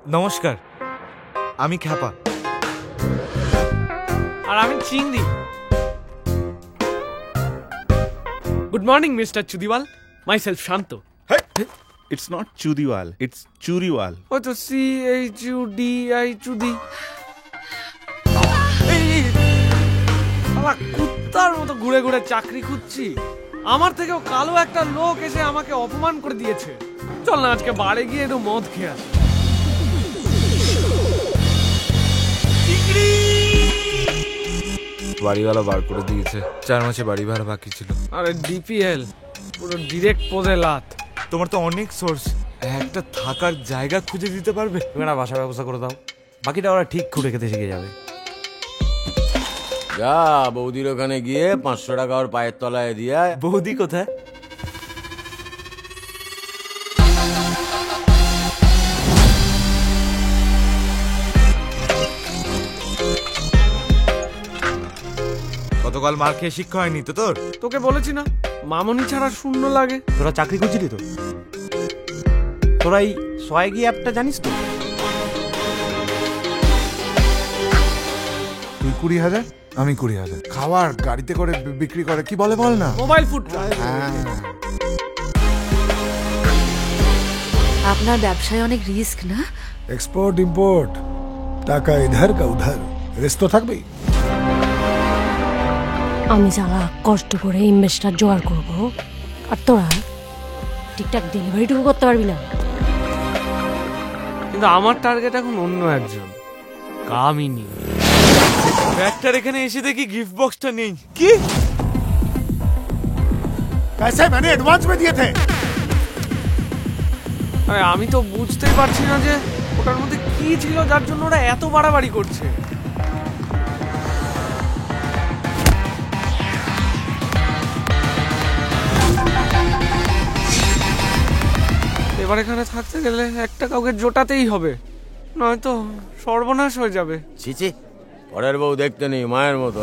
নমস্কার, আমি খ্যাপা। আর আমি চিংড়ি। Good morning mister Chudiwal, myself Shanto. It's not Chudiwal, it's Churiwal. ও তো CHUDI চুদি। কুত্তার মতো ঘুরে ঘুরে চাকরি খুঁজছি, আমার থেকেও কালো একটা লোক এসে আমাকে অপমান করে দিয়েছে। চল না আজকে বাড়ি গিয়ে একটু মদ খেয়ে আসি। বাড়িওয়ালা বার করে দিয়েছে, 4 মাসে বাড়ি ভাড়া বাকি ছিল। আরে ডিপিএল পুরো ডিরেক্ট পদে লাত। তোমার তো অনেক সোর্স, একটা থাকার জায়গা খুঁজে দিতে পারবে? তুমি একটা বাসার ব্যবস্থা করে দাও, বাকিটা ওরা ঠিক খুঁড়ে খেতে শিখে যাবে। যা বৌদির ওখানে গিয়ে 500 টাকা ওর পায়ের তলায় দিয়া। বৌদি কোথায়? গতকাল মার খেয়ে শিক্ষা হয়নি তো তোর? তোকে বলেছি না মামনি ছাড়া শূন্য লাগে। তোরা চাকরি করছিলি তো? তোরা এই সোয়াগি অ্যাপটা জানিস তো? তুই 20,000, আমি 20,000। খাবার গাড়িতে করে বিক্রি করে, কি বলে বল না? Mobile food. আপনার ব্যবসায় অনেক রিস্ক না? এক্সপোর্ট ইম্পোর্ট, টাকা ইধার কা উধার, রিস্ক তো থাকবেই। আমি যারা কষ্ট করে ইনভেস্টার জোগাড় করবো, আর তোরা ঠিকঠাক ডেলিভারিটুকু করতে পারবি না। কিন্তু আমার টার্গেট এখন অন্য একজন, কামিনী। ব্যাগটার এখানে এসে দেখি গিফট বক্সটা নেই। কি? पैसे मैंने एडवांस में दिए थे। আরে আমি তো বুঝতেই পারছি না যে ওটার মধ্যে কি ছিল যার জন্য ওরা এত বাড়াবাড়ি করছে। এবার এখানে থাকতে গেলে একটা কাউকে জোটাতেই হবে, নয়তো সর্বনাশ হয়ে যাবে। ছি ছি, পরের বউ দেখতে নেই মায়ের মতো।